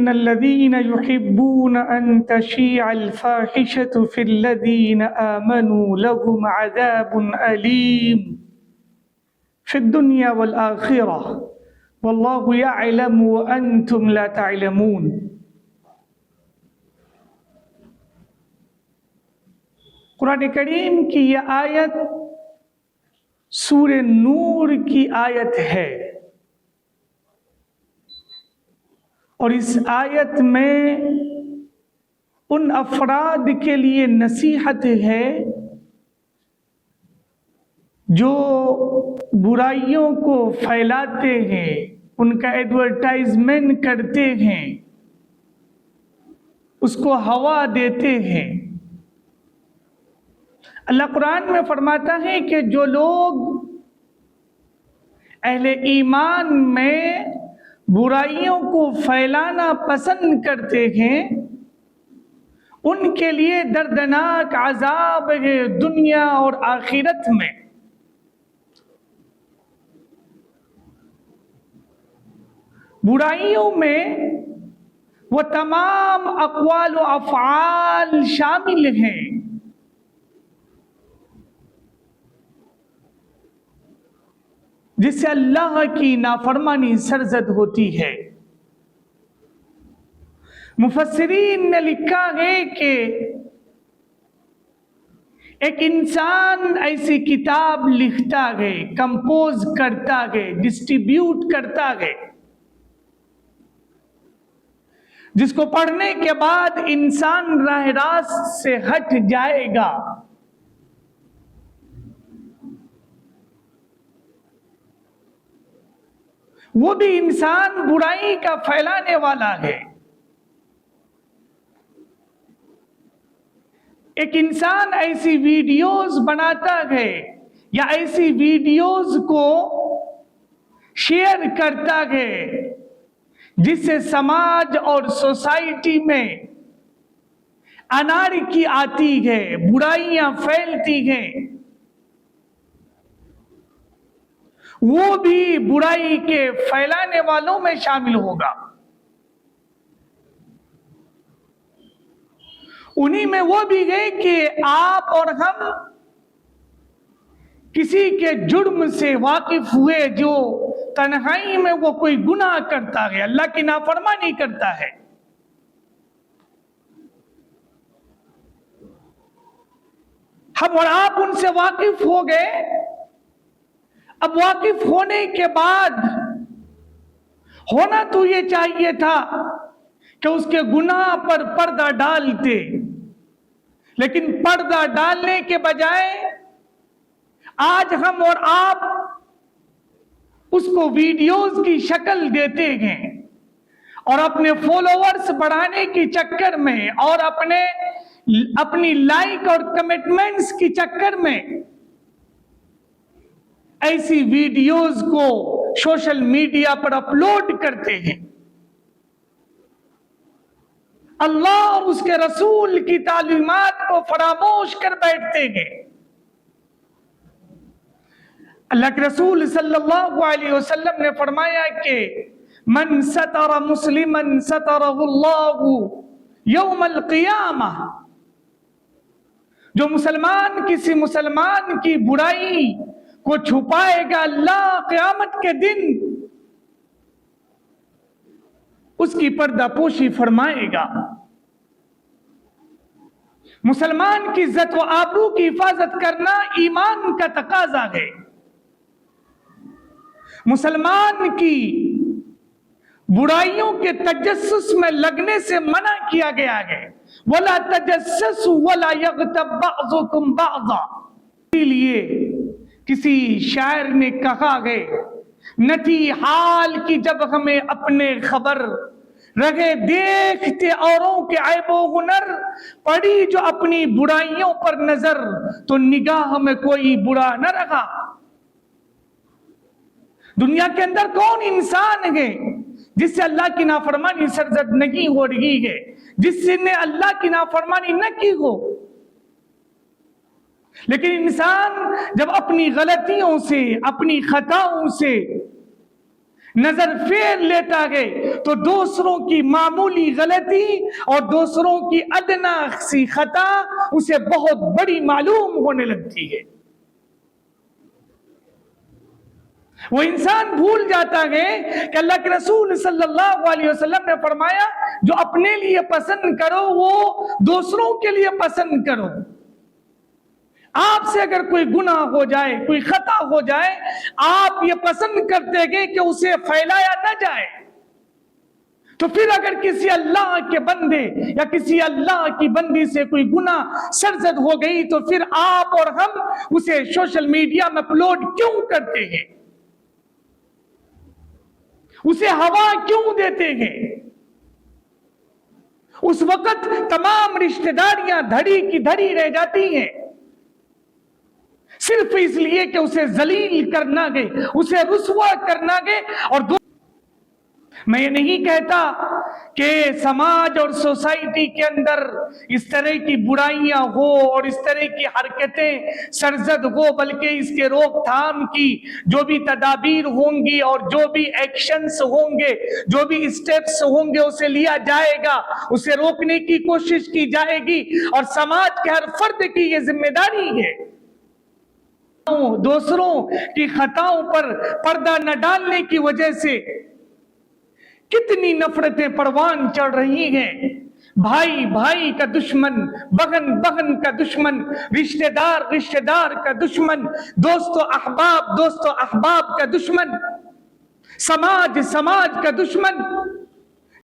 ان الذين يحبون ان تشيع الفاحشة في الذين آمنوا لهم عذاب أليم في الدنيا والآخرة والله يعلم وأنتم لا تعلمون۔ قرآن کریم کی یہ آیت سورہ نور کی آیت ہے، اور اس آیت میں ان افراد کے لیے نصیحت ہے جو برائیوں کو پھیلاتے ہیں، ان کا ایڈورٹائزمنٹ کرتے ہیں، اس کو ہوا دیتے ہیں۔ اللہ قرآن میں فرماتا ہے کہ جو لوگ اہل ایمان میں برائیوں کو پھیلانا پسند کرتے ہیں، ان کے لیے دردناک عذاب ہے دنیا اور آخرت میں۔ برائیوں میں وہ تمام اقوال و افعال شامل ہیں جس سے اللہ کی نافرمانی سرزد ہوتی ہے۔ مفسرین نے لکھا ہے کہ ایک انسان ایسی کتاب لکھتا ہے، کمپوز کرتا ہے، ڈسٹریبیوٹ کرتا ہے، جس کو پڑھنے کے بعد انسان راہ راست سے ہٹ جائے گا۔ وہ بھی انسان برائی کا پھیلانے والا ہے۔ ایک انسان ایسی ویڈیوز بناتا ہے یا ایسی ویڈیوز کو شیئر کرتا ہے جس سے سماج اور سوسائٹی میں انارکی آتی ہے، برائیاں پھیلتی ہیں، وہ بھی برائی کے پھیلانے والوں میں شامل ہوگا۔ انہی میں وہ بھی گئے کہ آپ اور ہم کسی کے جرم سے واقف ہوئے جو تنہائی میں وہ کوئی گناہ کرتا ہے، اللہ کی نافرمانی کرتا ہے۔ ہم اور آپ ان سے واقف ہو گئے۔ اب واقف ہونے کے بعد ہونا تو یہ چاہیے تھا کہ اس کے گناہ پر پردہ ڈالتے، لیکن پردہ ڈالنے کے بجائے آج ہم اور آپ اس کو ویڈیوز کی شکل دیتے ہیں، اور اپنے فالوورز بڑھانے کی چکر میں اور اپنی لائک اور کمنٹمنٹس کی چکر میں ایسی ویڈیوز کو سوشل میڈیا پر اپلوڈ کرتے ہیں۔ اللہ اور اس کے رسول کی تعلیمات کو فراموش کر بیٹھتے ہیں۔ اللہ کے رسول صلی اللہ علیہ وسلم نے فرمایا کہ من ستر مسلما سترہ اللہ یوم القیامہ، جو مسلمان کسی مسلمان کی برائی کو چھپائے گا، اللہ قیامت کے دن اس کی پردہ پوشی فرمائے گا۔ مسلمان کی عزت و آبرو کی حفاظت کرنا ایمان کا تقاضا ہے۔ مسلمان کی برائیوں کے تجسس میں لگنے سے منع کیا گیا ہے۔ وَلَا تَجَسَّسُوا وَلَا يَغْتَبْ بَعْضُكُمْ بَعْضًا۔ اسی لیے کسی شاعر نے کہا ہے، نہ تھی حال کی جب ہمیں اپنے خبر، رہے دیکھتے اوروں کے عیب و ہنر، پڑی جو اپنی برائیوں پر نظر تو نگاہ میں کوئی برا نہ رہا۔ دنیا کے اندر کون انسان ہے جس سے اللہ کی نافرمانی سرزد نہیں ہو رہی ہے، جس نے اللہ کی نافرمانی نہ کی ہو؟ لیکن انسان جب اپنی غلطیوں سے، اپنی خطاؤں سے نظر پھیر لیتا ہے تو دوسروں کی معمولی غلطی اور دوسروں کی ادنا سی خطا اسے بہت بڑی معلوم ہونے لگتی ہے. وہ انسان بھول جاتا ہے کہ اللہ کے رسول صلی اللہ علیہ وسلم نے فرمایا جو اپنے لیے پسند کرو وہ دوسروں کے لیے پسند کرو. آپ سے اگر کوئی گناہ ہو جائے، کوئی خطا ہو جائے، آپ یہ پسند کرتے ہیں کہ اسے پھیلایا نہ جائے. تو پھر اگر کسی اللہ کے بندے یا کسی اللہ کی بندی سے کوئی گناہ سرزد ہو گئی تو پھر آپ اور ہم اسے سوشل میڈیا میں اپلوڈ کیوں کرتے ہیں؟ اسے ہوا کیوں دیتے ہیں؟ اس وقت تمام رشتہ داریاں دھڑی کی دھڑی رہ جاتی ہیں، صرف اس لیے کہ اسے ذلیل کرنا گے، اسے رسوا کرنا گے. اور میں یہ نہیں کہتا کہ سماج اور سوسائٹی کے اندر اس طرح کی برائیاں ہو اور اس طرح کی حرکتیں سرزد ہو، بلکہ اس کے روک تھام کی جو بھی تدابیر ہوں گی اور جو بھی ایکشنز ہوں گے، جو بھی اسٹیپس ہوں گے اسے لیا جائے گا، اسے روکنے کی کوشش کی جائے گی. اور سماج کے ہر فرد کی یہ ذمہ داری ہے دوسروں کی خطاؤں پر پردہ نہ ڈالنے کی وجہ سے کتنی نفرتیں پروان چڑھ رہی ہیں. بھائی بھائی کا دشمن، بہن بہن کا دشمن، رشتہ دار کا دشمن، دوست و احباب کا دشمن، سماج کا دشمن.